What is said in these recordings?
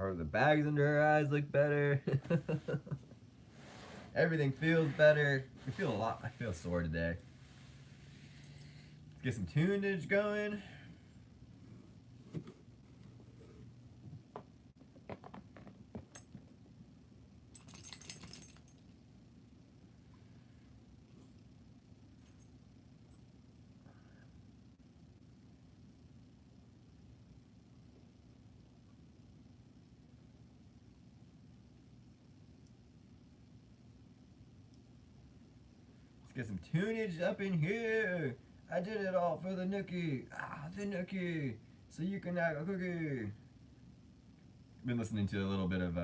Or the bags under her eyes look better. Everything feels better. I feel sore today. Let's get some tunage going. Get some tunage up in here. I did it all for the nookie. The nookie. So you can have a cookie. Been listening to a little bit of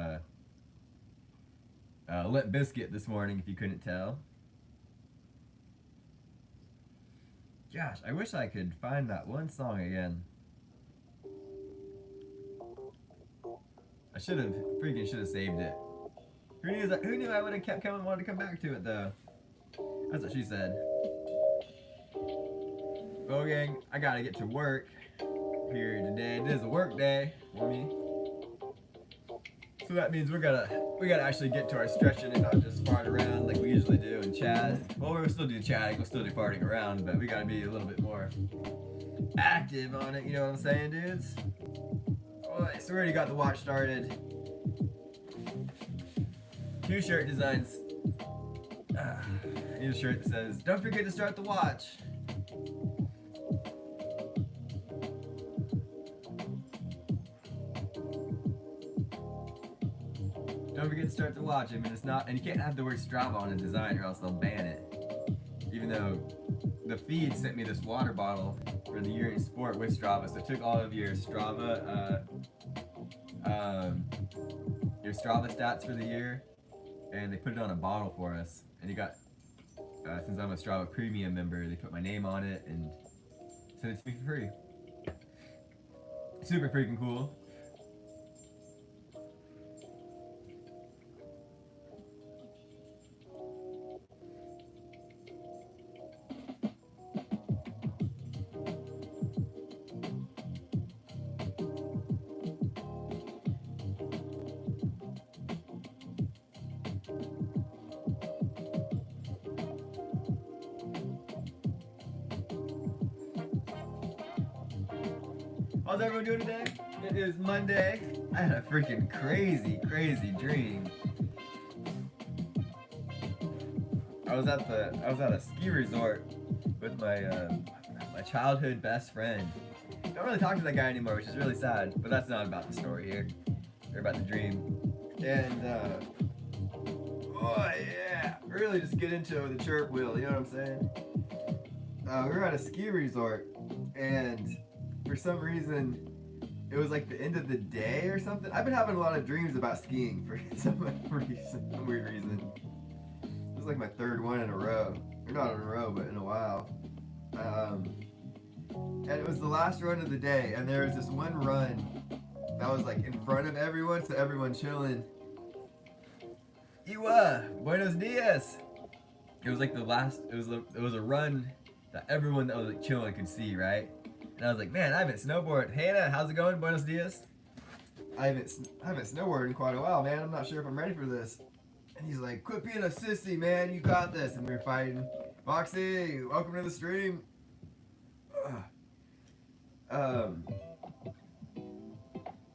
Limp Bizkit this morning, if you couldn't tell. Gosh, I wish I could find that one song again. I should have saved it. Who knew I would have kept coming, wanted to come back to it though. That's what she said. Well, gang, I gotta get to work here today. It is a work day for me. So that means we gotta actually get to our stretching and not just fart around like we usually do and chat. Well, we'll still do chatting, we'll still do farting around, but we gotta be a little bit more active on it, you know what I'm saying, dudes? Alright, so we already got the watch started. 2 shirt designs. I need a shirt that says, "Don't forget to start the watch." Don't forget to start the watch. I mean, it's not, and you can't have the word Strava on a design or else they'll ban it. Even though the feed sent me this water bottle for the year in sport with Strava, so it took all of your Strava stats for the year, and they put it on a bottle for us. And you got, since I'm a Strava Premium member, they put my name on it and sent it to me for free. Super freaking cool. How's everyone doing today? It is Monday. I had a freaking crazy dream. I was at a ski resort with my childhood best friend. Don't really talk to that guy anymore, which is really sad, but that's not about the story here. Or about the dream. And oh yeah, really just get into it with a chirp wheel, you know what I'm saying? We were at a ski resort, and for some reason, it was like the end of the day or something. I've been having a lot of dreams about skiing for some weird reason. It was like my 3rd one in a row. Or not in a row, but in a while. And it was the last run of the day, and there was this one run that was like in front of everyone, so everyone chilling. Buenos dias! It was like the last, it was a run that everyone that was like chilling could see, right? And I was like, man, I haven't snowboarded. Hey, Anna, how's it going? Buenos dias. I haven't snowboarded in quite a while, man. I'm not sure if I'm ready for this. And he's like, quit being a sissy, man. You got this. And we were fighting. Foxy, welcome to the stream.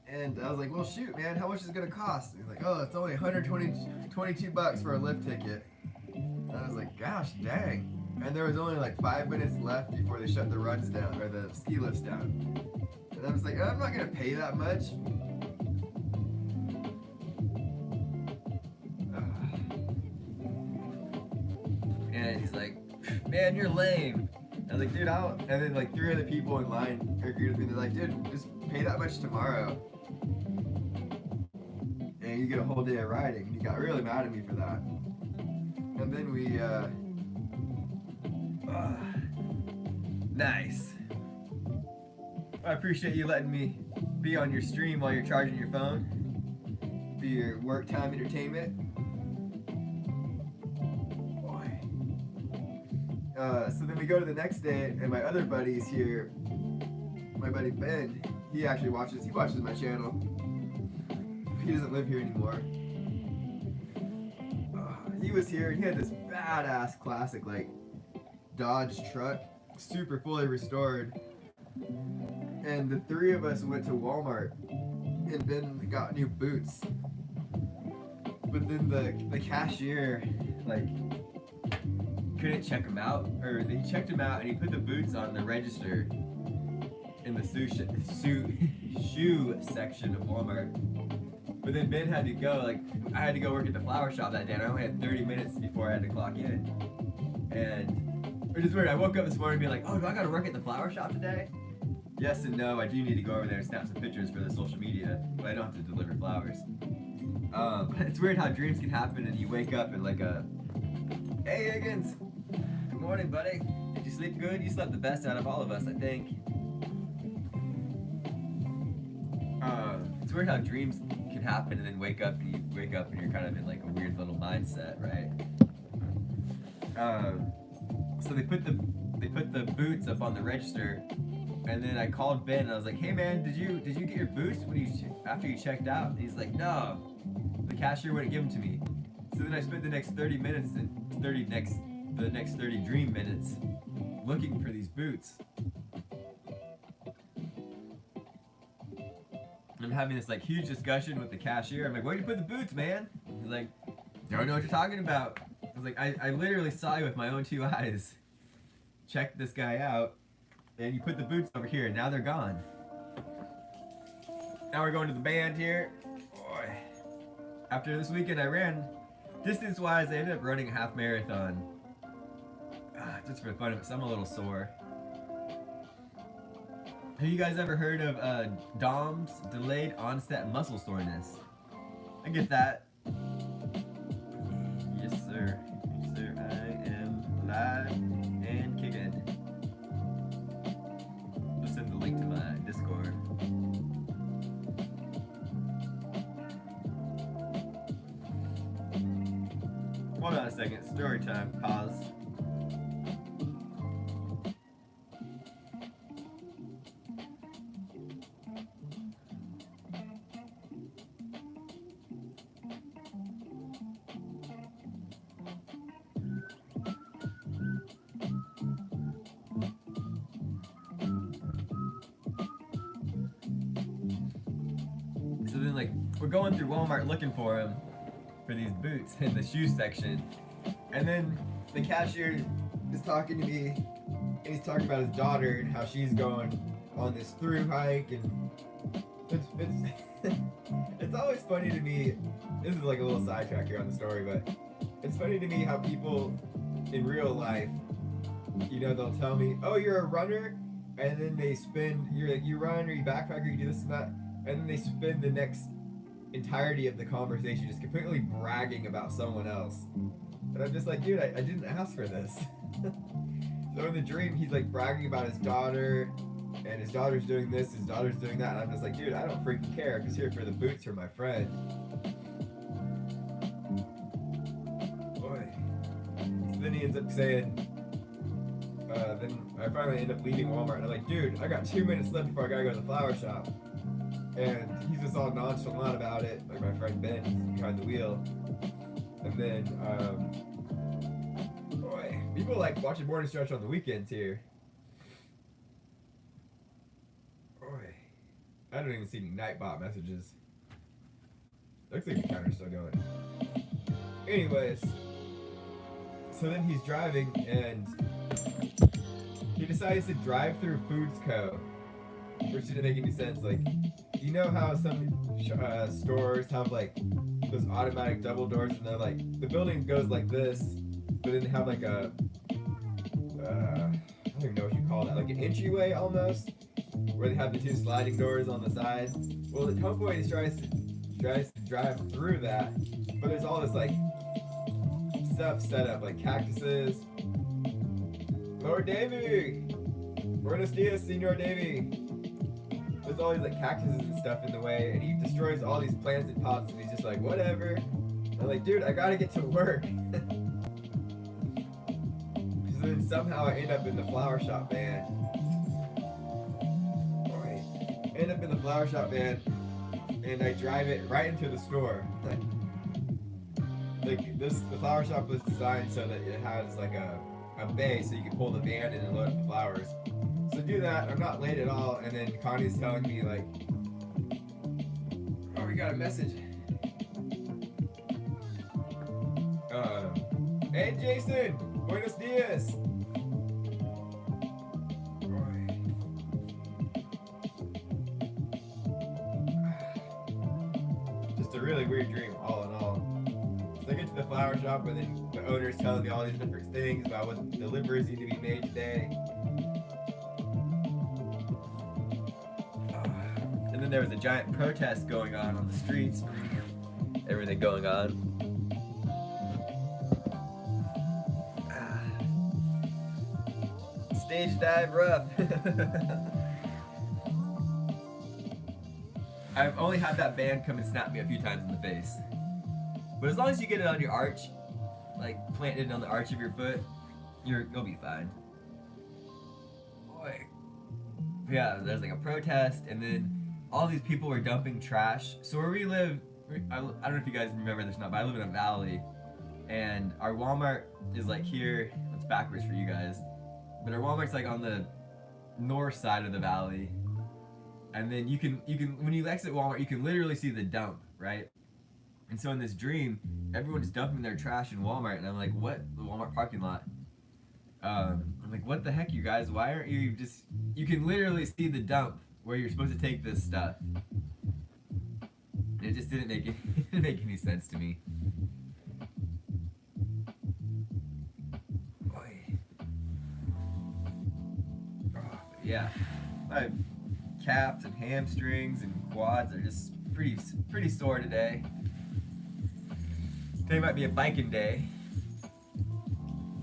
And I was like, well, shoot, man. How much is it going to cost? And he's like, oh, it's only $122 for a lift ticket. And I was like, gosh, dang. And there was only like 5 minutes left before they shut the runs down, or the ski lifts down. And I was like, I'm not gonna pay that much. And he's like, man, you're lame. I was like, dude, I'll. And then like 3 other people in line agreed with me. They're like, dude, just pay that much tomorrow. And you get a whole day of riding. And he got really mad at me for that. And then we, nice. I appreciate you letting me be on your stream while you're charging your phone. For your work time entertainment. Boy. So then we go to the next day, and my other buddy's here. My buddy Ben, he watches my channel. He doesn't live here anymore. He was here and he had this badass classic like Dodge truck, super fully restored. And the three of us went to Walmart and Ben got new boots. But then the cashier like couldn't check him out, or he checked him out and he put the boots on the register in the shoe section of Walmart. But then Ben had to go, like, I had to go work at the flower shop that day, and I only had 30 minutes before I had to clock in. And it was weird. I woke up this morning being like, oh, do I gotta work at the flower shop today? Yes and no, I do need to go over there and snap some pictures for the social media, but I don't have to deliver flowers. It's weird how dreams can happen and you wake up and like hey Higgins, good morning buddy. Did you sleep good? You slept the best out of all of us, I think. It's weird how dreams can happen and then wake up and you're kind of in like a weird little mindset, right? So they put the boots up on the register, and then I called Ben and I was like, hey man, did you get your boots after you checked out? And he's like, no, the cashier wouldn't give them to me. So then I spent the next 30 minutes and the next 30 dream minutes looking for these boots. I'm having this like huge discussion with the cashier. I'm like, where'd you put the boots, man? He's like, don't know what you're talking about. I was like, I literally saw you with my own two eyes. Check this guy out, and you put the boots over here, and now they're gone. Now we're going to the band here. Boy. After this weekend I ran, distance-wise, I ended up running a half marathon. Just for the fun of it, so I'm a little sore. Have you guys ever heard of DOMS, delayed onset muscle soreness? I get that. Yes, sir. Yes, sir. I am live and kicking. I'll send the link to my Discord. Hold on a second. Story time. Pause. So then, like, we're going through Walmart looking for him, for these boots in the shoe section. And then the cashier is talking to me, and he's talking about his daughter and how she's going on this through hike. And it's always funny to me. This is like a little sidetrack here on the story, but it's funny to me how people in real life, you know, they'll tell me, oh, you're a runner, and then they spend, you're like, you run or you backpack or you do this and that, and then they spend the next entirety of the conversation just completely bragging about someone else. And I'm just like, dude, I didn't ask for this. So in the dream, he's like bragging about his daughter, and his daughter's doing this, his daughter's doing that, and I'm just like, dude, I don't freaking care. I'm just here for the boots for my friend. Boy. So then he ends up saying, then I finally end up leaving Walmart, and I'm like, dude, I got 2 minutes left before I gotta go to the flower shop. And he's just all nonchalant about it, like my friend Ben, he's behind the wheel. And then, boy, people like watching Morning Stretch on the weekends here. Boy, I don't even see any Nightbot messages. Looks like the counter's still going. Anyways, so then he's driving and he decides to drive through Foods Co., which didn't make any sense. Like, you know how some stores have like those automatic double doors, and they're like, the building goes like this, but then they have like a I don't even know what you call that, like an entryway almost, where they have the two sliding doors on the side. Well, the homeboy tries to drive through that, but there's all this like stuff set up, like cactuses. Lord Davy! Buenos dias, Senor Davy! There's all these like cactuses and stuff in the way, and he destroys all these plants and pots, and he's just like, whatever. I'm like, dude, I gotta get to work. So then somehow I end up in the flower shop van. Alright. I end up in the flower shop van, and I drive it right into the store. Like this, the flower shop was designed so that it has like a bay so you can pull the van in and load up the flowers. So do that, I'm not late at all, and then Connie's telling me like, oh, we got a message. Hey Jason, buenos dias. Just a really weird dream, all in all. So I get to the flower shop, and then the owner's telling me all these different things about what deliveries need to be made today. And then there was a giant protest going on the streets, everything going on. Stage dive rough. I've only had that band come and snap me a few times in the face. But as long as you get it on your arch, like planted on the arch of your foot, you'll be fine. Boy. Yeah, there's like a protest, and then all these people were dumping trash. So where we live, I don't know if you guys remember this or not, but I live in a valley, and our Walmart is like here. It's backwards for you guys. But our Walmart's like on the north side of the valley, and then you can when you exit Walmart, you can literally see the dump, right? And so in this dream, everyone's dumping their trash in Walmart, and I'm like, what? The Walmart parking lot. I'm like, what the heck, you guys? Why aren't you just? You can literally see the dump where you're supposed to take this stuff. It just didn't make any sense to me. Yeah, my calves and hamstrings and quads are just pretty sore today. Today might be a biking day.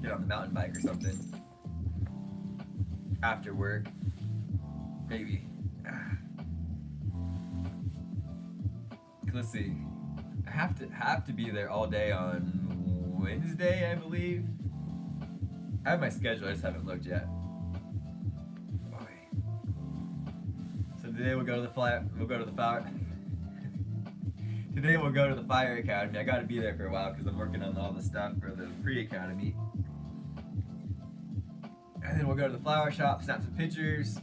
Get on the mountain bike or something. After work, maybe. Let's see. I have to be there all day on Wednesday, I believe. I have my schedule. I just haven't looked yet. Today we'll go to the fire. Today we'll go to the fire academy. I got to be there for a while because I'm working on all the stuff for the pre-academy. And then we'll go to the flower shop, snap some pictures,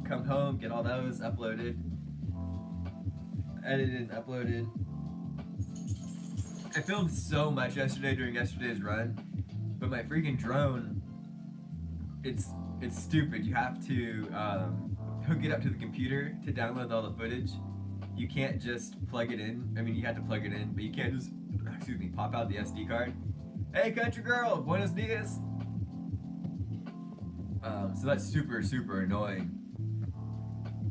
come home, get all those uploaded, edited and uploaded. I filmed so much yesterday during yesterday's run, but my freaking drone, it's stupid. You have to hook it up to the computer to download all the footage. You can't just plug it in. I mean, you have to plug it in, but you can't just, pop out the SD card. Hey, country girl, buenos dias. So that's super annoying.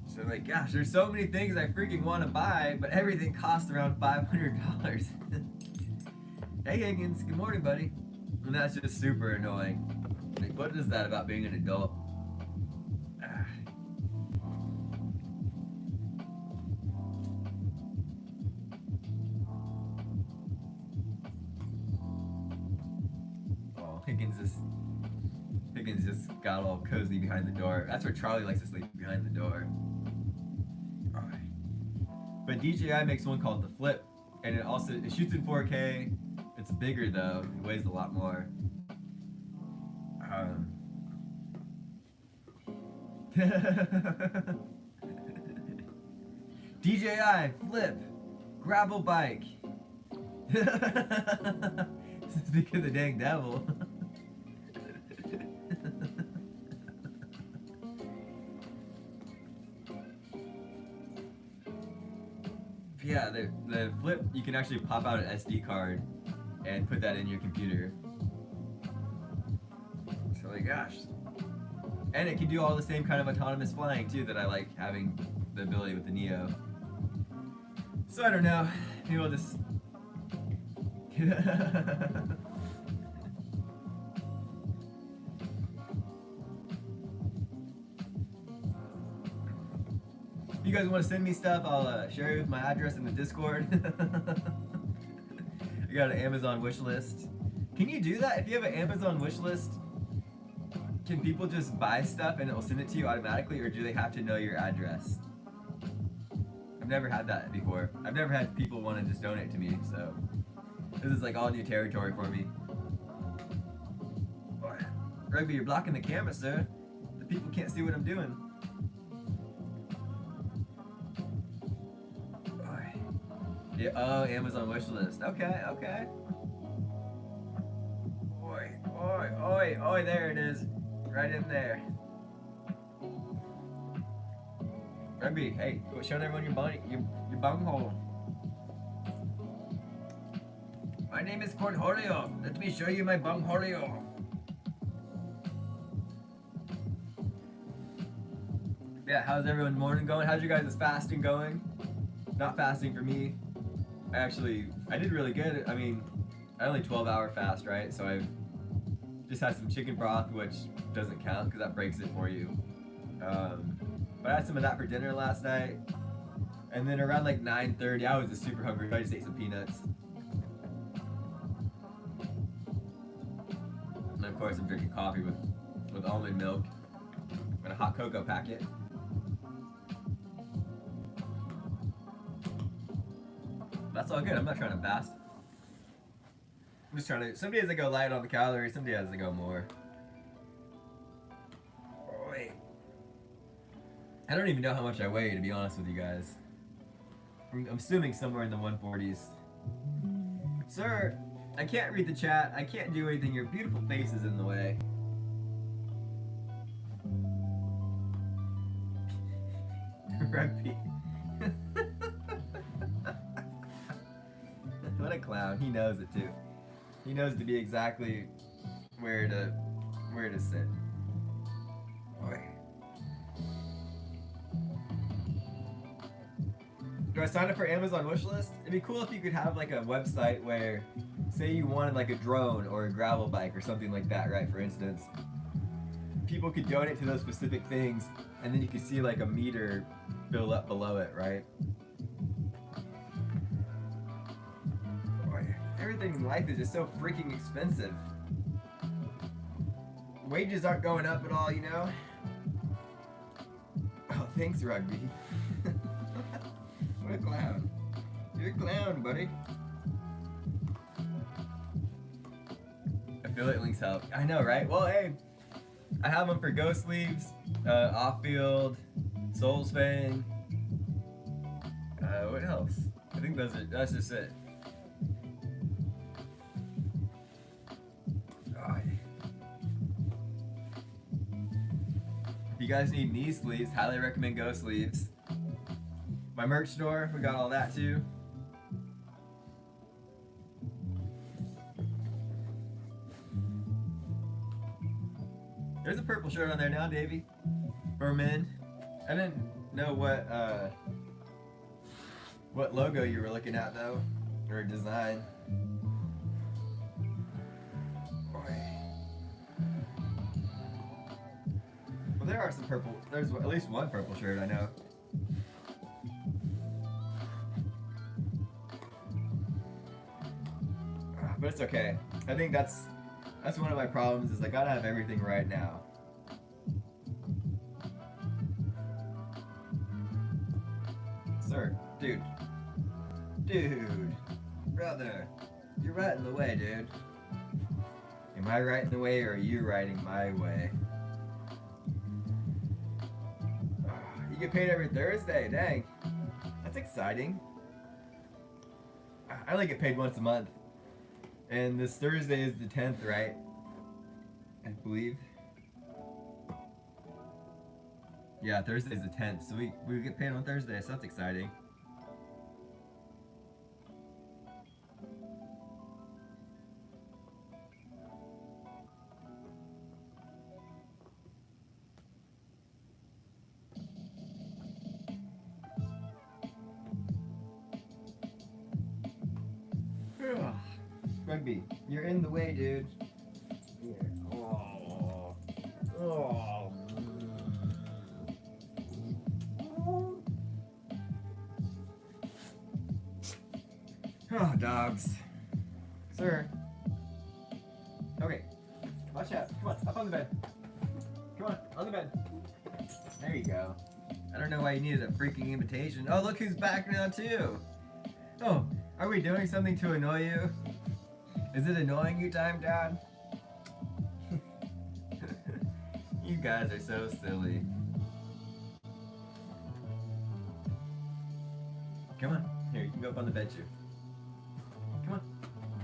So like, gosh, there's so many things I freaking want to buy, but everything costs around $500. Hey Higgins, good morning, buddy. And that's just super annoying. Like, what is that about being an adult? Higgins just got all cozy behind the door. That's where Charlie likes to sleep, behind the door. Alright. But DJI makes one called the Flip, and it shoots in 4K. It's bigger though. It weighs a lot more. DJI Flip gravel bike. Speaking of the dang devil. Yeah, the Flip, you can actually pop out an SD card and put that in your computer. So like, gosh. And it can do all the same kind of autonomous flying too that I like having the ability with the Neo. So I don't know, maybe we'll just... If you guys want to send me stuff, I'll share it with my address in the Discord. I got an Amazon wish list. Can you do that? If you have an Amazon wish list, can people just buy stuff and it will send it to you automatically, or do they have to know your address? I've never had that before. I've never had people want to just donate to me, so this is like all new territory for me. Rugby, you're blocking the camera, sir. The people can't see what I'm doing. Yeah, oh, Amazon wish list. Okay, okay. Oi, oi, oi, oi, there it is. Right in there. Rugby, hey, quit showing everyone your bunghole. My name is Cornholio. Let me show you my bungholio. Yeah, how's everyone's morning going? How's your guys' fasting going? Not fasting for me. I did really good. I mean, I only 12-hour fast, right? So I've just had some chicken broth, which doesn't count because that breaks it for you. But I had some of that for dinner last night. And then around like 9:30, I was just super hungry. So I just ate some peanuts. And of course, I'm drinking coffee with almond milk and a hot cocoa packet. That's all good. I'm not trying to fast. I'm just trying to. Some days I go light on the calories. Some days I go more. Oh, wait. I don't even know how much I weigh, to be honest with you guys. I'm assuming somewhere in the 140s. Sir, I can't read the chat. I can't do anything. Your beautiful face is in the way. Rugby. What a clown. He knows it too. He knows to be exactly where to sit. Boy. Do I sign up for Amazon wishlist? It'd be cool if you could have like a website where, say you wanted like a drone or a gravel bike or something like that, right? For instance, people could donate to those specific things, and then you could see like a meter fill up below it, right? Everything in life is just so freaking expensive. Wages aren't going up at all, you know? Oh, thanks, Rugby. What a clown. You're a clown, buddy. Affiliate links help. I know, right? Well, hey, I have them for Ghost Leaves, Off-Field, Souls Fang. What else? I think that's just it. If you guys need knee sleeves, highly recommend Ghost Sleeves. My merch store, we got all that too. There's a purple shirt on there now, Davey. For men. I didn't know what logo you were looking at though, or design. Well, there are some purple. There's at least one purple shirt I know. But it's okay. I think that's one of my problems is I gotta have everything right now. Sir, dude, brother, you're right in the way, dude. Am I right in the way, or are you riding my way? You get paid every Thursday, dang. That's exciting. I only get paid once a month. And this Thursday is the 10th, right? I believe. Yeah, Thursday is the 10th, so we get paid on Thursday, so that's exciting. Rugby, you're in the way, dude. Here. Oh. Oh. Oh, dogs. Sir. Okay. Watch out. Come on, up on the bed. Come on, on the bed. There you go. I don't know why you needed a freaking invitation. Oh, look who's back now too. Oh, are we doing something to annoy you? Is it annoying you time, Dad? You guys are so silly. Come on. Here, you can go up on the bed too. Come on.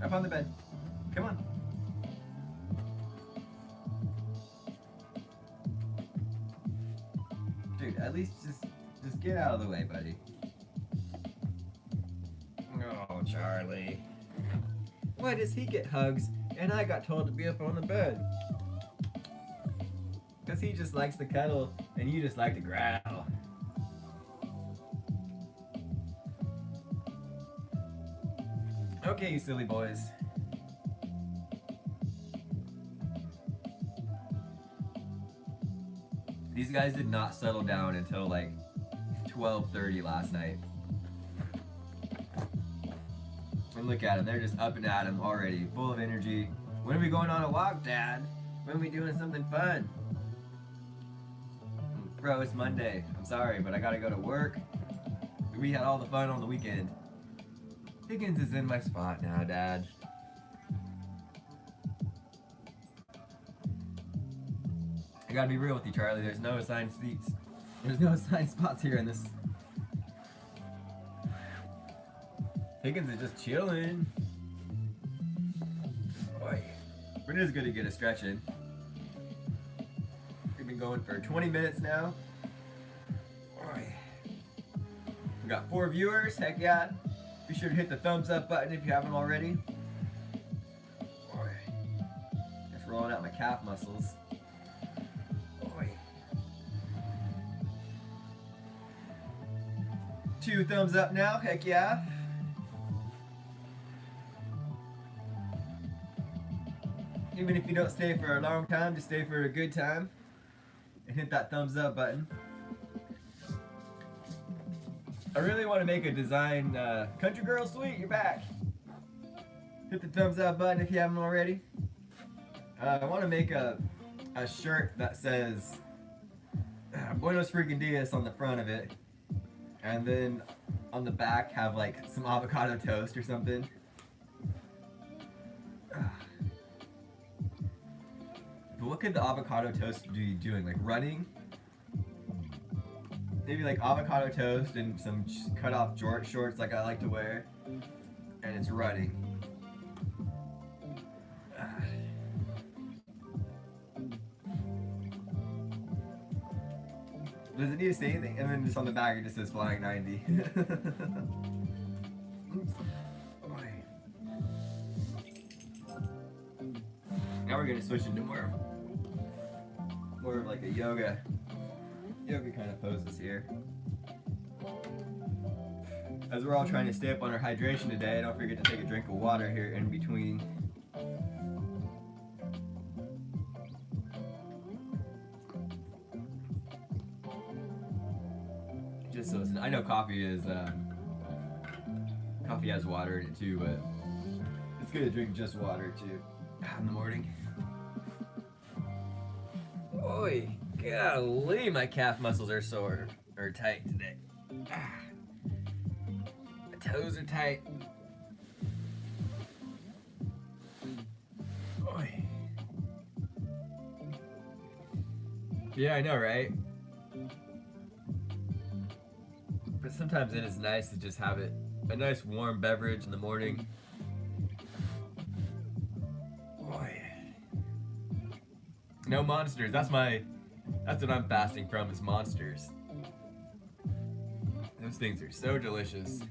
Up on the bed. Come on. Dude, at least just get out of the way, buddy. Oh, Charlie. Why does he get hugs and I got told to be up on the bed? Because he just likes to cuddle and you just like to growl. Okay, you silly boys. These guys did not settle down until like 12:30 last night. And look at them, they're just up and at 'em already, full of energy. When are we going on a walk, Dad? When are we doing something fun? Bro, it's Monday. I'm sorry, but I gotta go to work. We had all the fun on the weekend. Higgins is in my spot now, Dad. I gotta be real with you, Charlie. There's no assigned seats. There's no assigned spots here in this. Higgins is just chilling. Boy, but it is good to get a stretch in. We've been going for 20 minutes now. Boy. We got 4 viewers, heck yeah. Be sure to hit the thumbs up button if you haven't already. Boy. Just rolling out my calf muscles. Boy. 2 thumbs up now, heck yeah. Even if you don't stay for a long time, just stay for a good time. And hit that thumbs up button. I really want to make a design, Country Girl Sweet, you're back. Hit the thumbs up button if you haven't already. I want to make a shirt that says Buenos freaking Dias on the front of it. And then on the back have like some avocado toast or something. But what could the avocado toast be doing? Like running? Maybe like avocado toast and some cut off shorts like I like to wear. And it's running. Does it need to say anything? And then just on the back it just says Flying90. Now we're gonna switch into more of like a yoga kind of poses here. As we're all trying to stay up on our hydration today, don't forget to take a drink of water here in between. Just so I know coffee has water in it too, but it's good to drink just water too in the morning. Oi, golly, my calf muscles are sore or tight today. My toes are tight. Oi. Yeah, I know, right? But sometimes it is nice to just have a nice warm beverage in the morning. No monsters. That's what I'm fasting from is monsters. Those things are so delicious.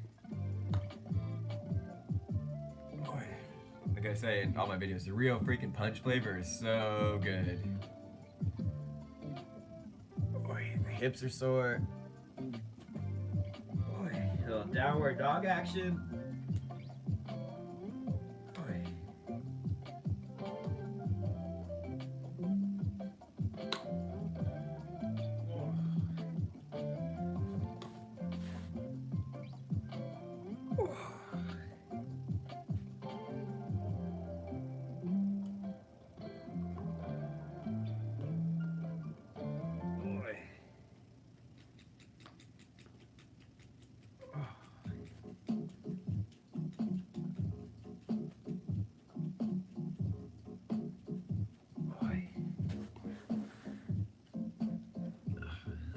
Boy. Like I say in all my videos, the real freaking punch flavor is so good. Boy, my hips are sore. Boy, a little downward dog action.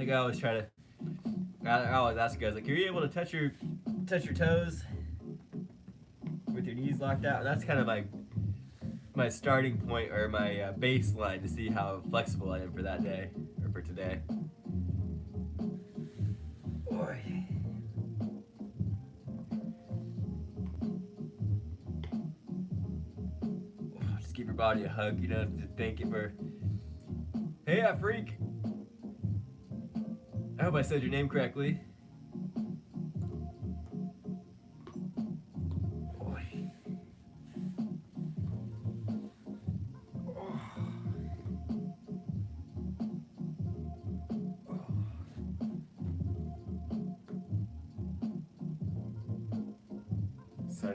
like I always try to. I always ask guys, like, are you able to touch your toes with your knees locked out? And that's kind of my starting point or my baseline to see how flexible I am for that day or for today. Boy. Just give your body a hug, you know, to thank it for. Hey, freak. I hope I said your name correctly.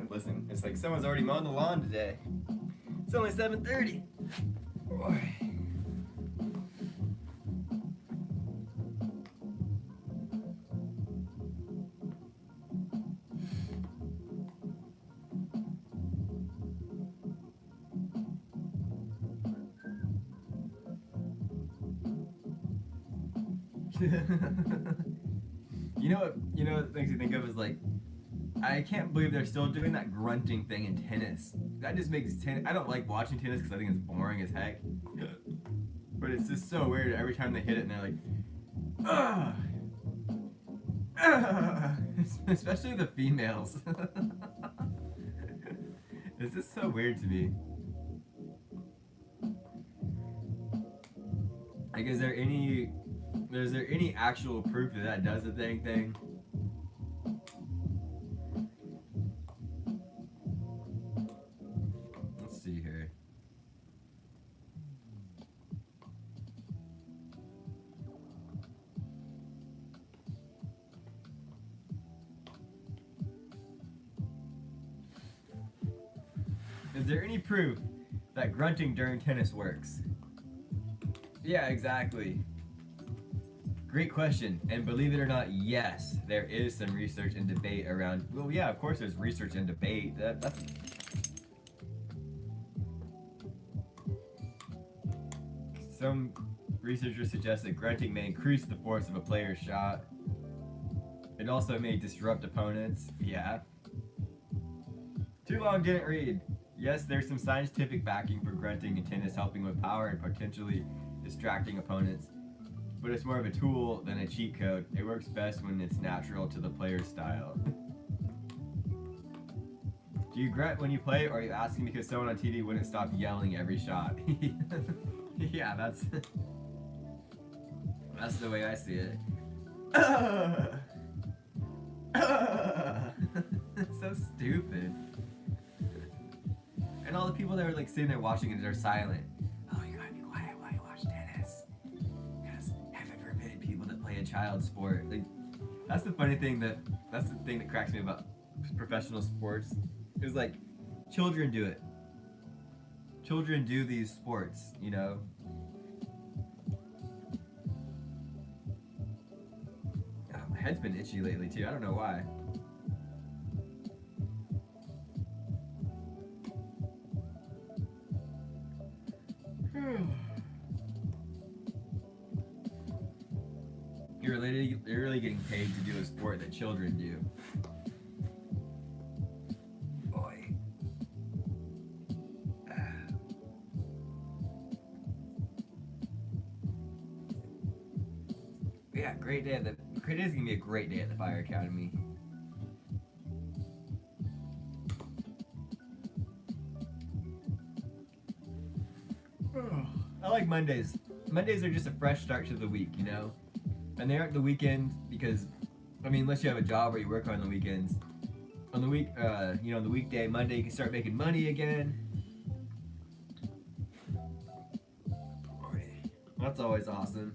Listen, it's like someone's already mowing the lawn today. It's only 7:30. Boy. You know what makes you think of is like, I can't believe they're still doing that grunting thing in tennis. That just makes tennis. I don't like watching tennis because I think it's boring as heck. But it's just so weird every time they hit it and they're like, especially the females. It's just so weird to me. Like, is there any actual proof that that does the dang thing? Let's see here. Is there any proof that grunting during tennis works? Yeah, exactly. Great question. And believe it or not, yes, there is some research and debate around. Well, yeah, of course there's research and debate. That's. Some researchers suggest that grunting may increase the force of a player's shot. It also may disrupt opponents. Yeah. Too long, didn't read. Yes, there's some scientific backing for grunting in tennis, helping with power and potentially distracting opponents. But it's more of a tool than a cheat code. It works best when it's natural to the player's style. Do you grunt when you play, or are you asking because someone on TV wouldn't stop yelling every shot? Yeah, that's the way I see it. It's so stupid. And all the people that are like sitting there watching it are silent. Oh, you gotta be quiet while you watch tennis. Because heaven forbid people that play a child sport. Like, that's the thing that cracks me about professional sports. Is like, children do it. Children do these sports, you know? Oh, my head's been itchy lately too, I don't know why. You're really getting paid to do a sport that children do. Boy. Yeah, great day. Today's gonna be a great day at the Fire Academy. I like Mondays. Mondays are just a fresh start to the week, you know? And they aren't the weekend because, I mean, unless you have a job where you work on the weekends. On the week, you know, the weekday, Monday, you can start making money again. That's always awesome.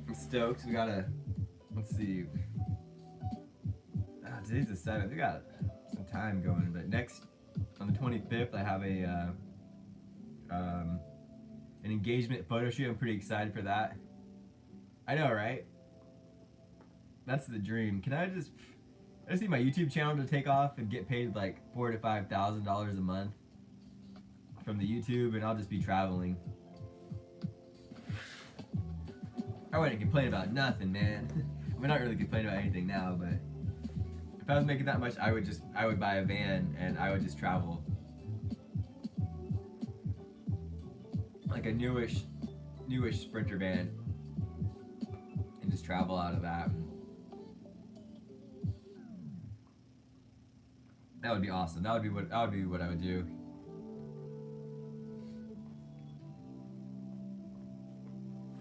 I'm stoked. We gotta, let's see. Today's the 7th. We got some time going, but on the 25th, I have an engagement photo shoot. I'm pretty excited for that. I know, right? That's the dream. Can I just I just need my YouTube channel to take off and get paid like $4,000 to $5,000 a month from the YouTube, and I'll just be traveling. I wouldn't complain about nothing, man. I mean, not really complain about anything now, but if I was making that much, I would buy a van and I would just travel. Like a newish Sprinter van, and just travel out of that. That would be awesome. That would be what I would do.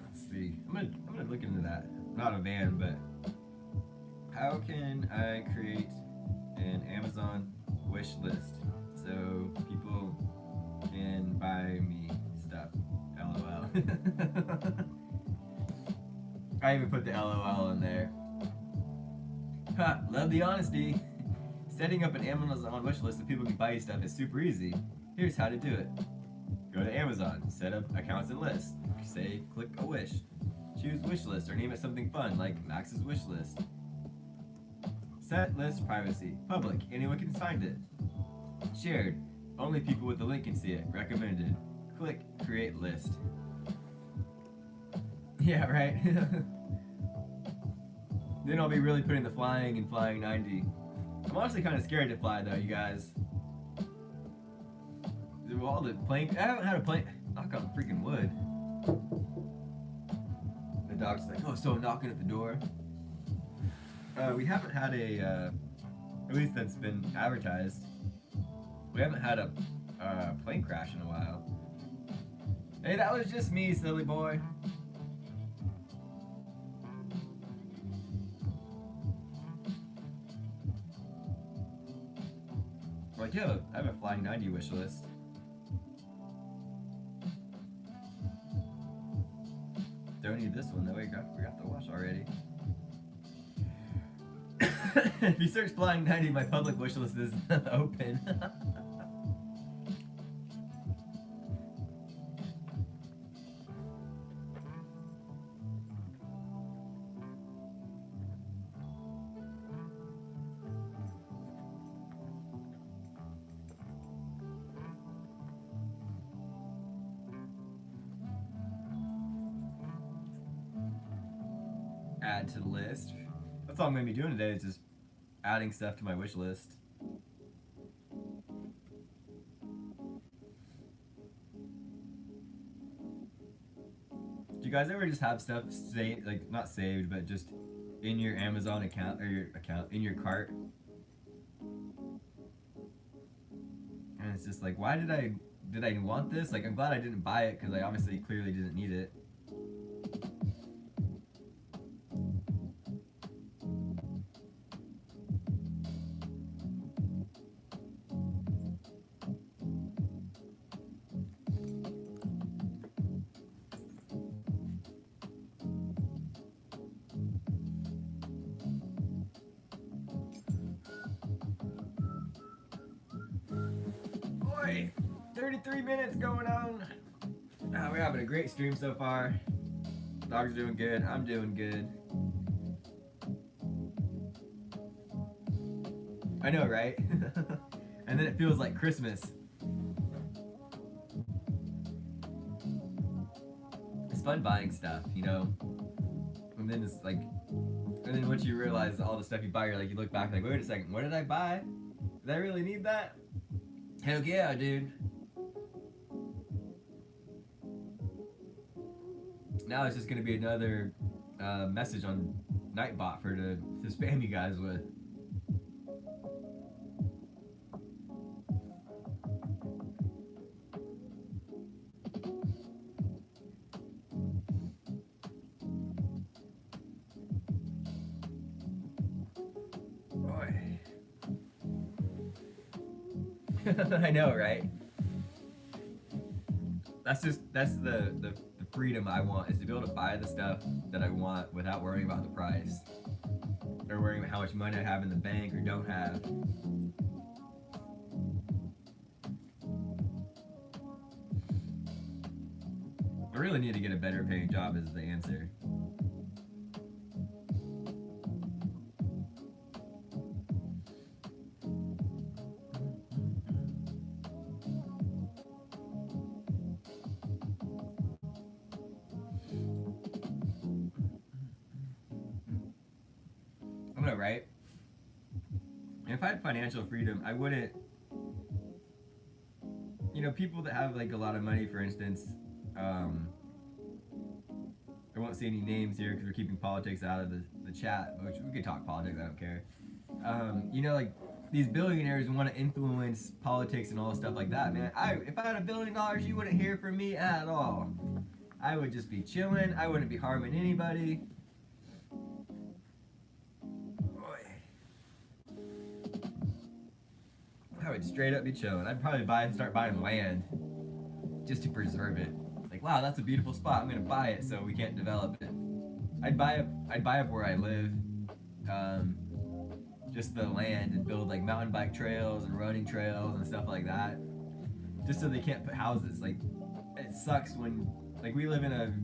Let's see. I'm gonna look into that. Not a van, but how can I create an Amazon wish list so people can buy me stuff? LOL. I even put the LOL in there. Ha! Love the honesty. Setting up an Amazon wish list so people can buy you stuff is super easy. Here's how to do it. Go to Amazon, set up accounts and lists. Say, click a wish. Choose wish list or name it something fun like Max's wish list. Set list privacy. Public, anyone can find it. Shared, only people with the link can see it. Recommended. Click create list. Yeah, right? Then I'll be really putting the flying in Flying90. I'm honestly kind of scared to fly though, you guys. All the plane, I haven't had a plane, knock on freaking wood. The dog's like, oh, so knocking at the door. We haven't had a, at least that's been advertised. We haven't had a plane crash in a while. Hey, that was just me, silly boy. Well, I have a Flying90 wish list. Don't need this one though. We got the watch already. If you search Flying90, my public wish list is open. Add to the list. That's all I'm going to be doing today, is just adding stuff to my wish list. Do you guys ever just have stuff saved, like not saved, but just in your Amazon account, or your account, in your cart? And it's just like, why did I want this? Like, I'm glad I didn't buy it, because I obviously clearly didn't need it. Boy, 33 minutes going on. We're having a great stream so far. Dog's doing good. I'm doing good. I know, right? And then it feels like Christmas. It's fun buying stuff, you know? And then it's like, and then once you realize all the stuff you buy, you're like, you look back like, wait a second, what did I buy? Did I really need that? Heck yeah, dude. Now it's just gonna be another message on Nightbot for to spam you guys with. Boy. I know, right? That's the freedom I want, is to be able to buy the stuff that I want without worrying about the price, or worrying about how much money I have in the bank or don't have. I really need to get a better paying job is the answer. know, right? If I had financial freedom, I wouldn't. You know, people that have like a lot of money, for instance. I won't say any names here because we're keeping politics out of the chat, which we could talk politics, I don't care. You know, like these billionaires want to influence politics and all stuff like that, man. If I had $1 billion, you wouldn't hear from me at all. I would just be chilling. I wouldn't be harming anybody. I would straight up be chilling. I'd probably start buying land just to preserve it. Like, wow, that's a beautiful spot. I'm gonna buy it so we can't develop it. I'd buy up where I live, just the land, and build like mountain bike trails and running trails and stuff like that, just so they can't put houses. Like, it sucks when like we live in a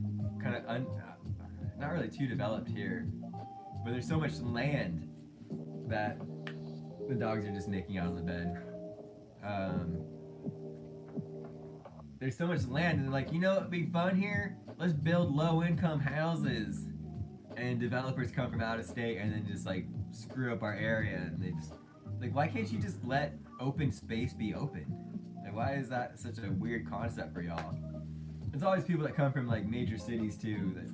kind of not really too developed here, but there's so much land that the dogs are just nicking out of the bed. There's so much land, and like, you know what would be fun here? Let's build low-income houses, and developers come from out of state and then just like screw up our area, and they just like, why can't you just let open space be open? Like, why is that such a weird concept for y'all? There's always people that come from like major cities too that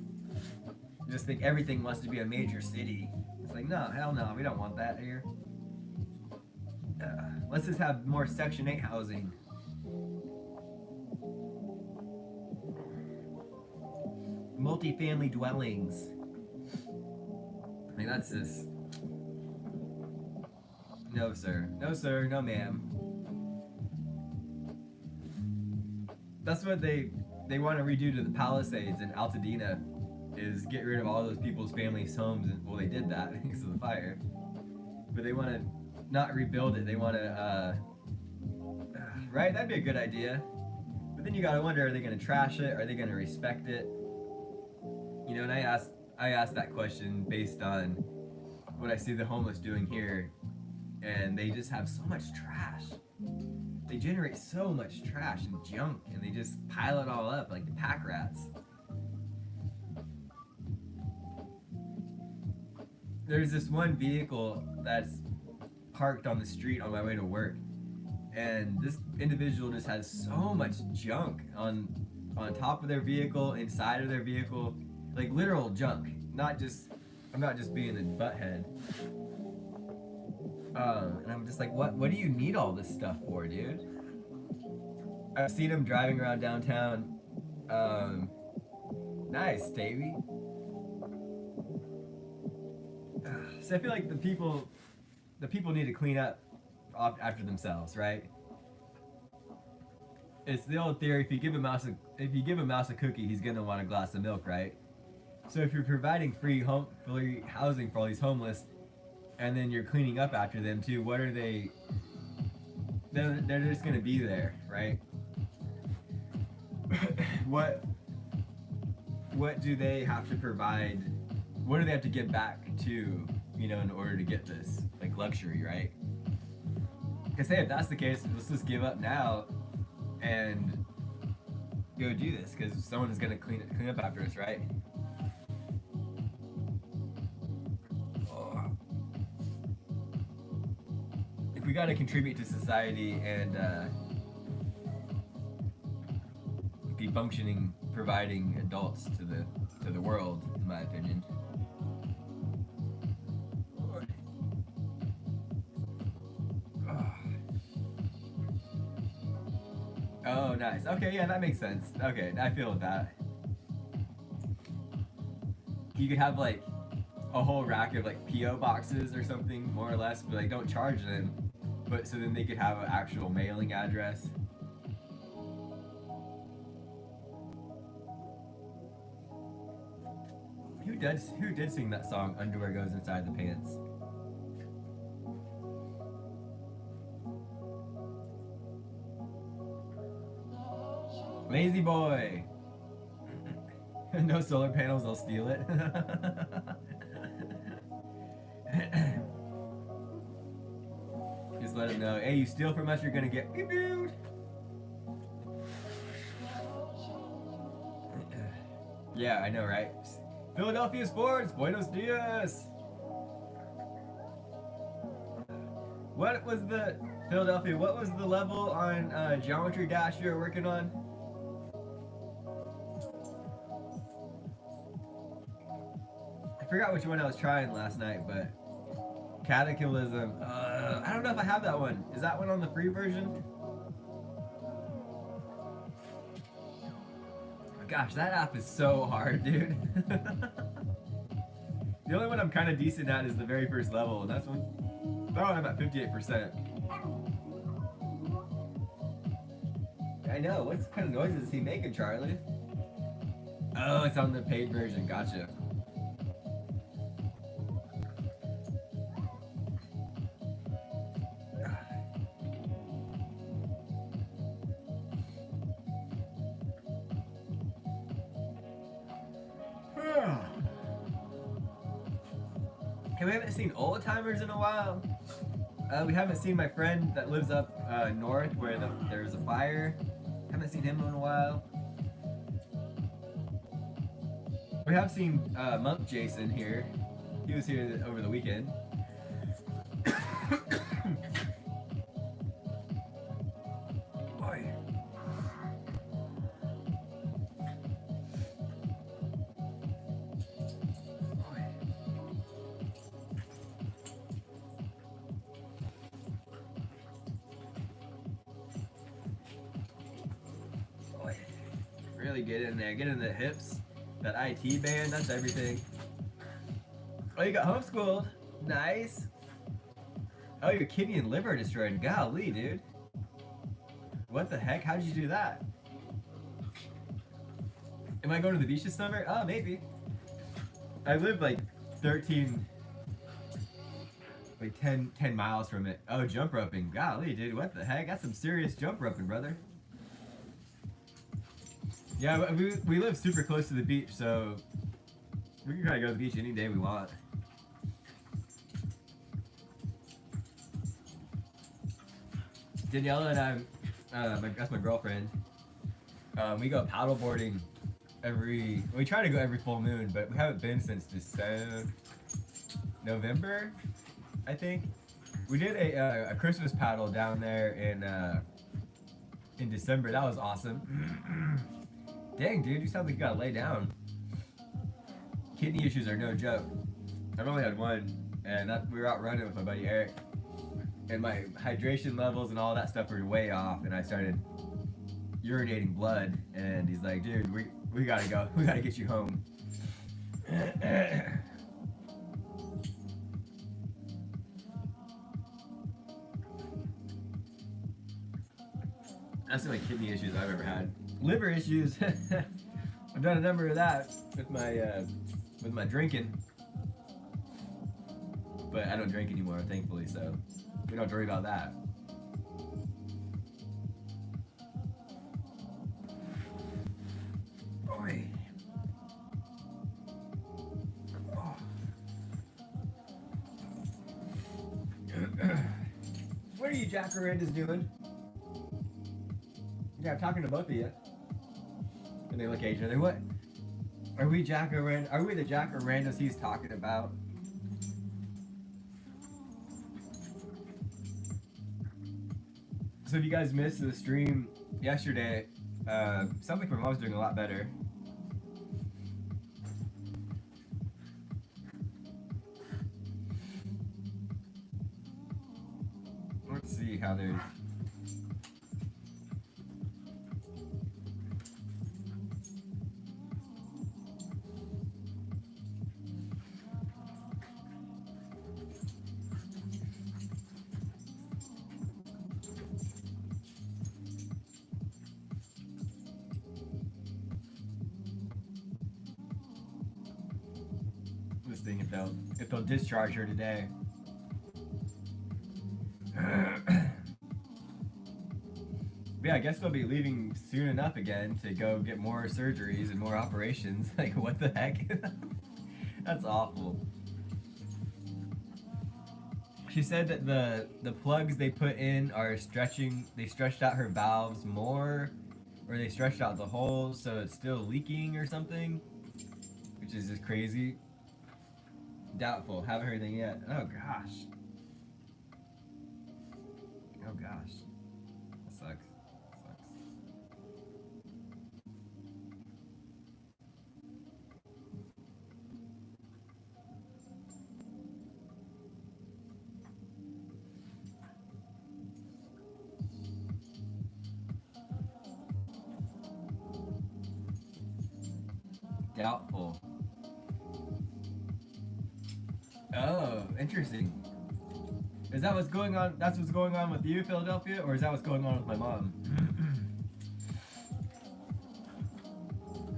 just think everything wants to be a major city. It's like, no, hell no, we don't want that here. Let's just have more Section 8 housing. Multi-family dwellings. I mean, that's just... No, sir. No, sir. No, ma'am. That's what they want to redo to the Palisades in Altadena, is get rid of all those people's families' homes. And, well, they did that because of the fire. But they want to not rebuild it. They want to, right? That'd be a good idea. But then you gotta wonder, are they gonna trash it? Are they gonna respect it? You know, and I asked that question based on what I see the homeless doing here, and they just have so much trash. They generate so much trash and junk, and they just pile it all up like the pack rats. There's this one vehicle that's parked on the street on my way to work, and this individual just has so much junk on top of their vehicle, inside of their vehicle, like literal junk. I'm not just being a butthead. And I'm just like, what do you need all this stuff for, dude? I've seen him driving around downtown. Nice, Davey. So I feel like the people need to clean up after themselves, right? It's the old theory: if you give a mouse a cookie, he's gonna want a glass of milk, right? So if you're providing free housing for all these homeless, and then you're cleaning up after them too, what are they? They're just gonna be there, right? What do they have to provide? What do they have to give back to, you know, in order to get this like luxury, right? Because hey, if that's the case, let's just give up now and go do this, because someone is gonna clean up after us, right? If we gotta contribute to society and be functioning, providing adults to the world, in my opinion. Oh, nice. Okay, yeah, that makes sense. Okay, I feel that. You could have like a whole rack of like PO boxes or something, more or less, but like don't charge them. But so then they could have an actual mailing address. Who did sing that song, Underwear Goes Inside the Pants? Lazy boy! No solar panels, I'll steal it. Just let him know, hey, you steal from us, you're gonna get beep-booed. Yeah, I know, right? Philadelphia sports, buenos dias. What was the Philadelphia? What was the level on Geometry Dash you were working on? I forgot which one I was trying last night, but Cataclysm. I don't know if I have that one. Is that one on the free version? Gosh, that app is so hard, dude. The only one I'm kind of decent at is the very first level, and that one I'm at 58%. I know. What kind of noises is he making, Charlie? Oh, it's on the paid version. Gotcha. We haven't seen old timers in a while. We haven't seen my friend that lives up north where there's a fire. Haven't seen him in a while. We have seen Monk Jason here. He was here over the weekend. Really get in there, get in the hips. That IT band, that's everything. Oh, you got homeschooled. Nice. Oh, your kidney and liver destroyed. Golly, dude. What the heck? How did you do that? Am I going to the beach this summer? Oh, maybe. I live like 10 miles from it. Oh, jump roping. Golly, dude. What the heck? That's some serious jump roping, brother. Yeah, we live super close to the beach, so we can kind of go to the beach any day we want. Daniela and that's my girlfriend. We go paddleboarding we try to go every full moon, but we haven't been since November, I think. We did a Christmas paddle down there in December. That was awesome. Dang, dude, you sound like you gotta lay down. Kidney issues are no joke. I've only had one, and we were out running with my buddy Eric, and my hydration levels and all that stuff were way off, and I started urinating blood, and he's like, dude, we gotta go. We gotta get you home. That's the only kidney issues I've ever had. Liver issues. I've done a number of that with my drinking, but I don't drink anymore, thankfully, so we don't have to worry about that. Boy. Oh. What are you jackarandas doing? Yeah, I'm talking to both of you. And they look at each other. What? Are we the jackarandas he's talking about? So if you guys missed the stream yesterday, sounds like my mom's doing a lot better. Let's see how they're... if they'll discharge her today. Yeah, I guess they'll be leaving soon enough again to go get more surgeries and more operations. Like, what the heck? That's awful. She said that the plugs they put in are stretching. They stretched out her valves more, or they stretched out the holes so it's still leaking or something, which is just crazy. Doubtful. Haven't heard anything yet. Oh gosh. Oh gosh. That sucks. Sucks. Doubtful. Oh, interesting. Is that what's going on? That's what's going on with you, Philadelphia, or is that what's going on with my mom?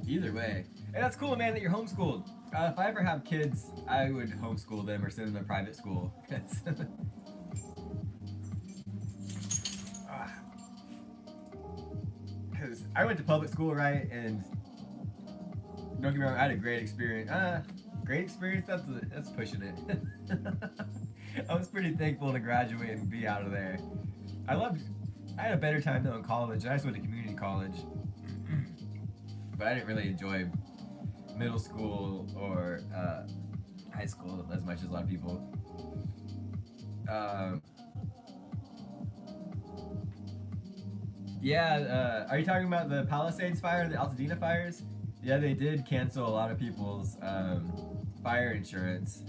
Either way. Hey, that's cool, man, that you're homeschooled. If I ever have kids, I would homeschool them or send them to private school. Because I went to public school, right? And don't get me wrong, I had a great experience. Great experience? That's pushing it. I was pretty thankful to graduate and be out of there. I had a better time though in college. I just went to community college. But I didn't really enjoy middle school or high school as much as a lot of people. Yeah, are you talking about the Palisades fire, the Altadena fires? Yeah, they did cancel a lot of people's fire insurance.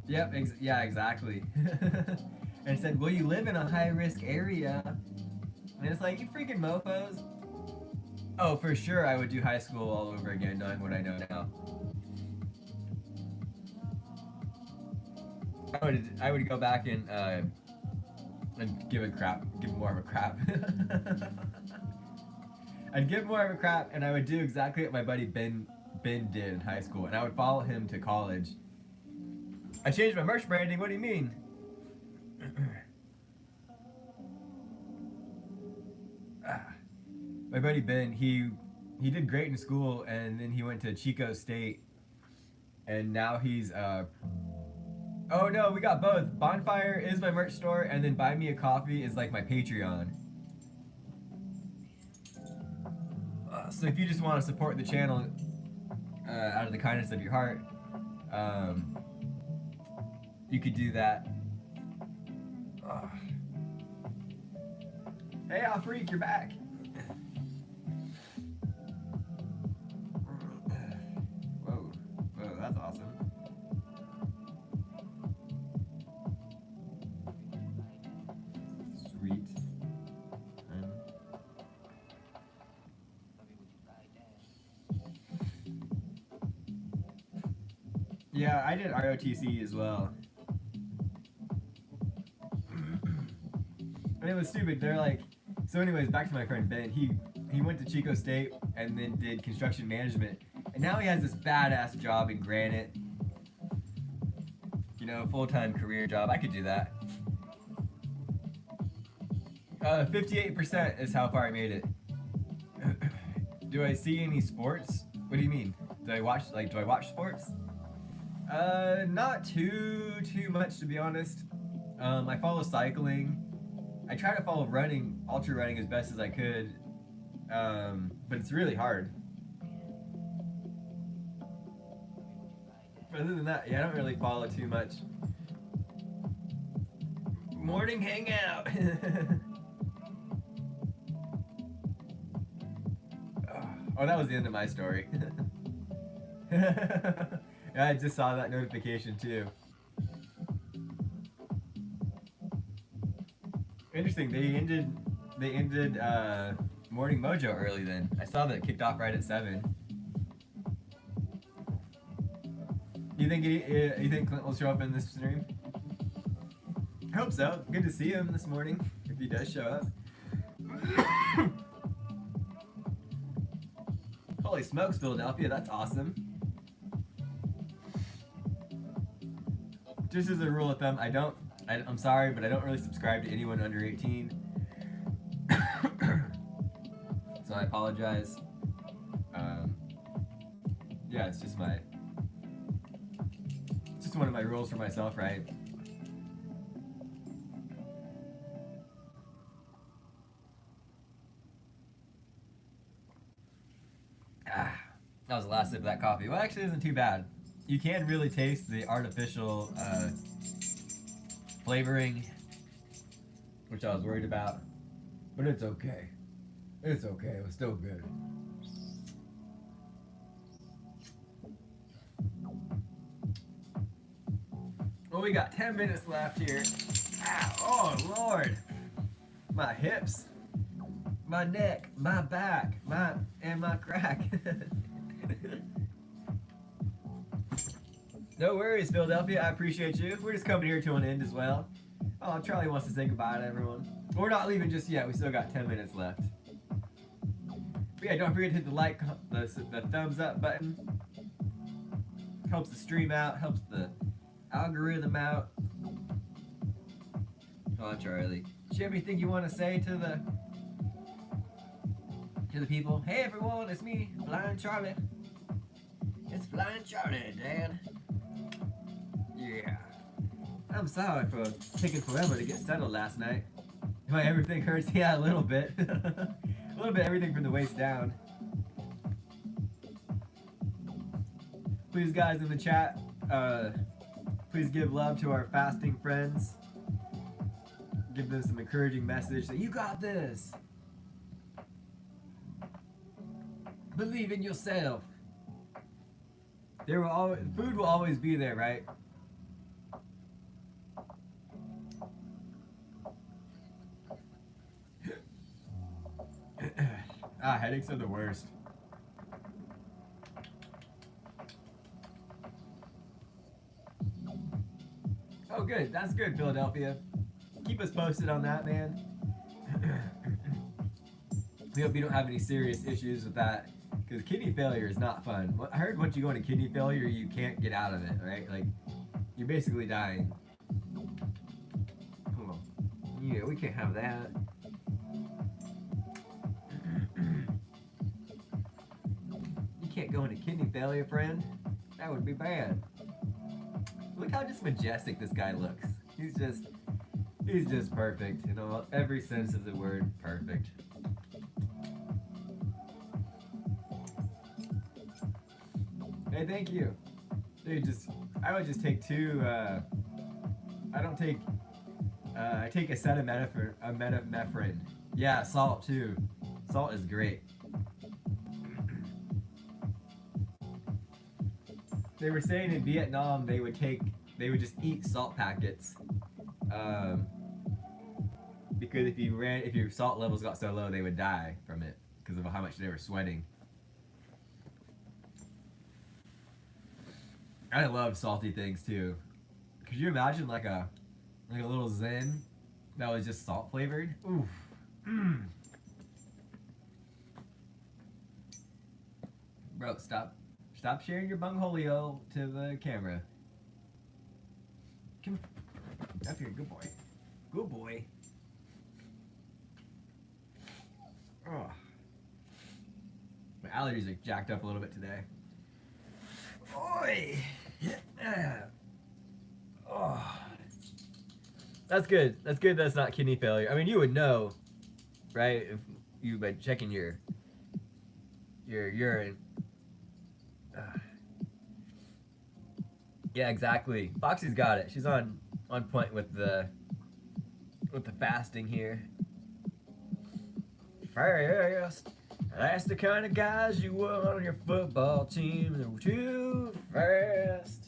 Yep, yeah, exactly. And it said, well, you live in a high-risk area. And it's like, you freaking mofos. Oh, for sure I would do high school all over again, knowing what I know now. I would go back and give more of a crap. I'd give more of a crap, and I would do exactly what my buddy Ben did in high school, and I would follow him to college. I changed my merch branding. What do you mean? My buddy Ben, he did great in school, and then he went to Chico State, and now he's oh no, we got both. Bonfire is my merch store, and then Buy Me a Coffee is like my Patreon. So if you just want to support the channel out of the kindness of your heart, you could do that. Hey, Alfreak, you're back. Whoa, that's awesome. Sweet. Yeah, I did ROTC as well. And it was stupid. They're like, so anyways, back to my friend Ben. He went to Chico State and then did construction management. And now he has this badass job in Granite. You know, full-time career job. I could do that. 58% is how far I made it. Do I see any sports? What do you mean? Do I watch sports? Not too much, to be honest. I follow cycling. I try to follow running, ultra running as best as I could. But it's really hard. But other than that, yeah, I don't really follow too much. Morning hangout. Oh, that was the end of my story. Yeah, I just saw that notification too. Interesting. They ended Morning Mojo early then. I saw that it kicked off right at 7. You think Clint will show up in this stream? I hope so. Good to see him this morning if he does show up. Holy smokes, Philadelphia, that's awesome. Just as a rule of thumb, I'm sorry, but I don't really subscribe to anyone under 18. So I apologize. Yeah, it's just one of my rules for myself, right? That was the last sip of that coffee. Well, actually, it isn't too bad. You can really taste the artificial flavoring, which I was worried about. But it's okay. It's okay. It was still good. Well, we got 10 minutes left here. Ow, oh, Lord. My hips, my neck, my back, and my crack. No worries, Philadelphia. I appreciate you. We're just coming here to an end as well. Oh, Charlie wants to say goodbye to everyone. We're not leaving just yet. We still got 10 minutes left. But yeah, don't forget to hit the like, the thumbs up button. Helps the stream out, helps the algorithm out. Come on, Charlie. Do you have anything you want to say to the people? Hey everyone, it's me, Flying Charlie. It's Flying Charlie, Dad. Yeah. I'm sorry for taking forever to get settled last night. My everything hurts, yeah, a little bit. A little bit, everything from the waist down. Please, guys, in the chat, please give love to our fasting friends. Give them some encouraging message that you got this. Believe in yourself. Food will always be there, right? Headaches are the worst. Oh, good. That's good, Philadelphia. Keep us posted on that, man. We hope you don't have any serious issues with that, because kidney failure is not fun. I heard once you go into kidney failure, you can't get out of it, right? Like, you're basically dying. Hold on. Yeah, we can't have that. You can't go into kidney failure, friend. That would be bad. Look how just majestic this guy looks. He's just perfect in every sense of the word, perfect. Hey, thank you. Dude, I would just take two, I take acetaminophen. Yeah, salt too. Salt is great. They were saying in Vietnam they would just eat salt packets. Because if your salt levels got so low, they would die from it because of how much they were sweating. I love salty things too. Could you imagine like a little Zen that was just salt flavored? Oof. Mm. Bro, stop sharing your bungholio to the camera. Come up here, good boy. Good boy. Oh. My allergies are jacked up a little bit today. Oi! Yeah. Oh. That's good. That's good that's not kidney failure. I mean, you would know, right? If you've been checking your urine. Yeah, exactly. Foxy's got it. She's on point with the fasting here. Fast. That's the kind of guys you want on your football team. They're too fast.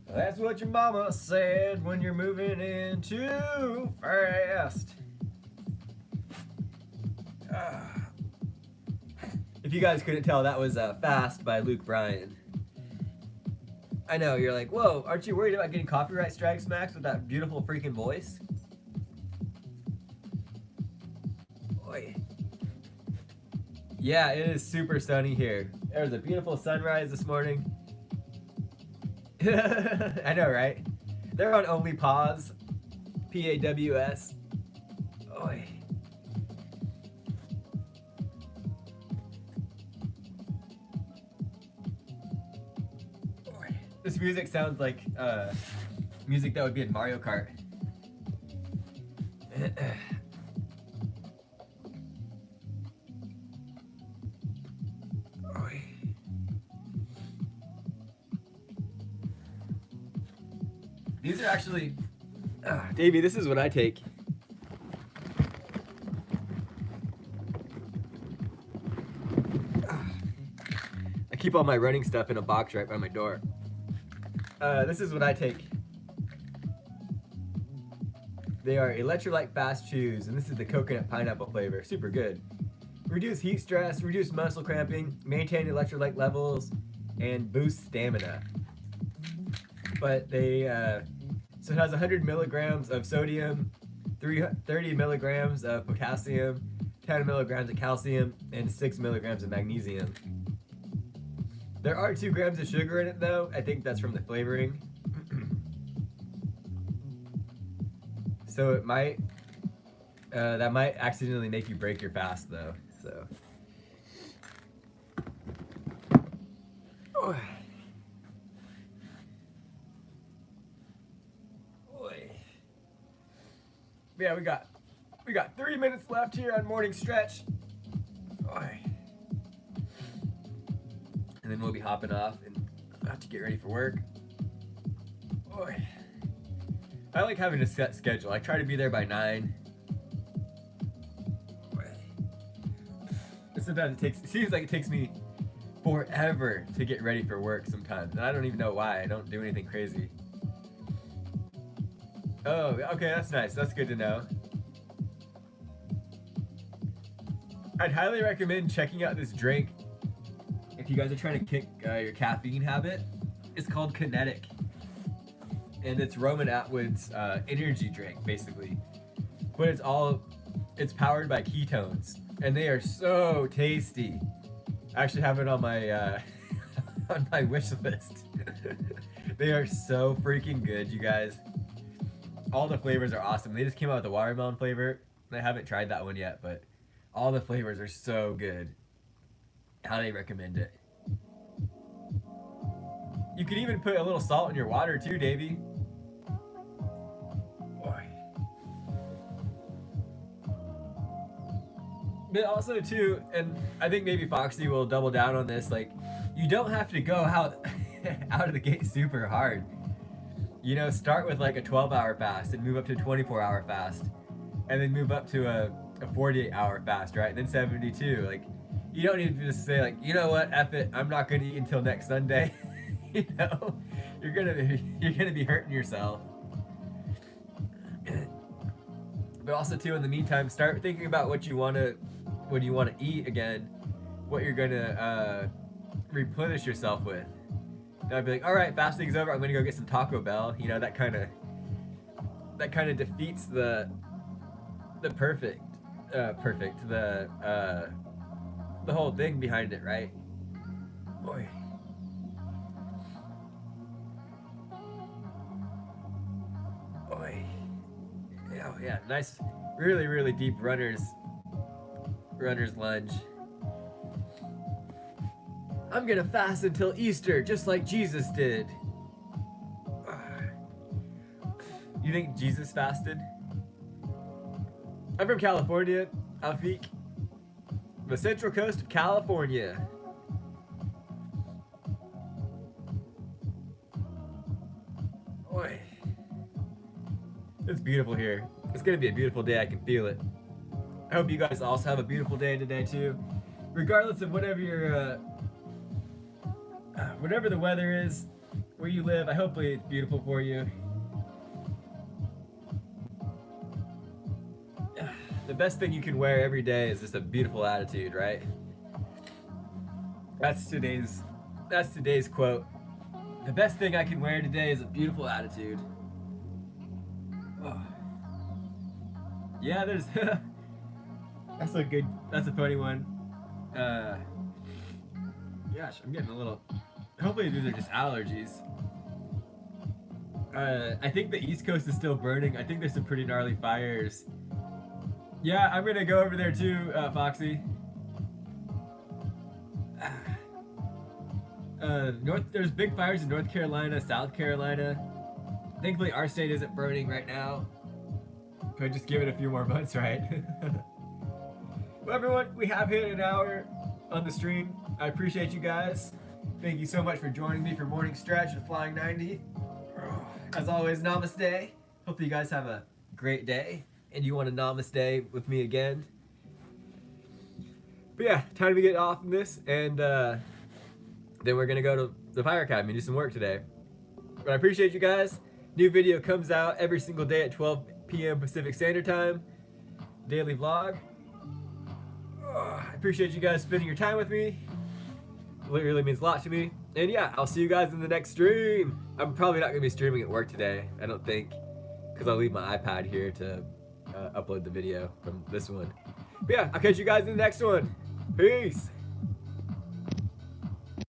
That's what your mama said when you're moving in too fast. If you guys couldn't tell, that was Fast by Luke Bryan. I know, you're like, whoa, aren't you worried about getting copyright strikes, Max, with that beautiful freaking voice? Boy. Yeah, it is super sunny here. There was a beautiful sunrise this morning. I know, right? They're on Only Pause. P-A-W-S. Oy. This music sounds like music that would be in Mario Kart. These are actually Davey, this is what I take. I keep all my running stuff in a box right by my door. This is what I take. They are electrolyte fast chews, and this is the coconut pineapple flavor. Super good. Reduce heat stress, reduce muscle cramping, maintain electrolyte levels, and boost stamina. But they, so it has 100 milligrams of sodium, 30 milligrams of potassium, 10 milligrams of calcium, and 6 milligrams of magnesium. There are 2 grams of sugar in it though. I think that's from the flavoring. So it might, that might accidentally make you break your fast though, so. Oh. Boy. Yeah, we got 3 minutes left here on morning stretch. Boy. And then we'll be hopping off and have to get ready for work. Boy. I like having a set schedule. I try to be there by 9. But sometimes it seems like it takes me forever to get ready for work sometimes. And I don't even know why. I don't do anything crazy. Oh, okay, that's nice. That's good to know. I'd highly recommend checking out this drink if you guys are trying to kick your caffeine habit. It's called Kinetic. And it's Roman Atwood's energy drink, basically. But it's powered by ketones. And they are so tasty. I actually have it on my on my wish list. They are so freaking good, you guys. All the flavors are awesome. They just came out with the watermelon flavor. I haven't tried that one yet, but all the flavors are so good. Highly recommend it. You could even put a little salt in your water too, Davey. Boy. But also too, and I think maybe Foxy will double down on this, like, you don't have to go out of the gate super hard. You know, start with like a 12-hour fast and move up to a 24-hour fast. And then move up to a 48-hour fast, right? And then 72. Like, you don't need to just say like, you know what, F it, I'm not gonna eat until next Sunday. You know, you're gonna be hurting yourself. But also too, in the meantime, start thinking about what you wanna eat again, what you're gonna replenish yourself with. And I'd be like, all right, fasting's over, I'm gonna go get some Taco Bell. You know, that kind of defeats the whole thing behind it, right? Boy. Boy. Oh yeah, nice, really, really deep runner's lunge. I'm gonna fast until Easter, just like Jesus did. You think Jesus fasted? I'm from California, Alfik. The Central Coast of California. Boy. It's beautiful here. It's gonna be a beautiful day, I can feel it. I hope you guys also have a beautiful day today too. Regardless of whatever your whatever the weather is where you live, I hope it's beautiful for you. The best thing you can wear every day is just a beautiful attitude, right? That's today's quote. The best thing I can wear today is a beautiful attitude. Oh. Yeah, there's that's a funny one. Gosh, I'm getting a little, hopefully these are just allergies. I think the East Coast is still burning. I think there's some pretty gnarly fires. Yeah, I'm gonna go over there too, Foxy. There's big fires in North Carolina, South Carolina. Thankfully, our state isn't burning right now. Could just give it a few more months, right? Well, everyone, we have hit an hour on the stream. I appreciate you guys. Thank you so much for joining me for Morning Stretch with Flying90. As always, namaste. Hopefully you guys have a great day and you want to namaste with me again. But yeah, time to get off of this, and then we're gonna go to the Fire Academy and do some work today. But I appreciate you guys. New video comes out every single day at 12 p.m. Pacific Standard Time. Daily vlog. I appreciate you guys spending your time with me. It really means a lot to me. And yeah, I'll see you guys in the next stream. I'm probably not gonna be streaming at work today, I don't think, because I'll leave my iPad here to upload the video from this one. But yeah, I'll catch you guys in the next one. Peace.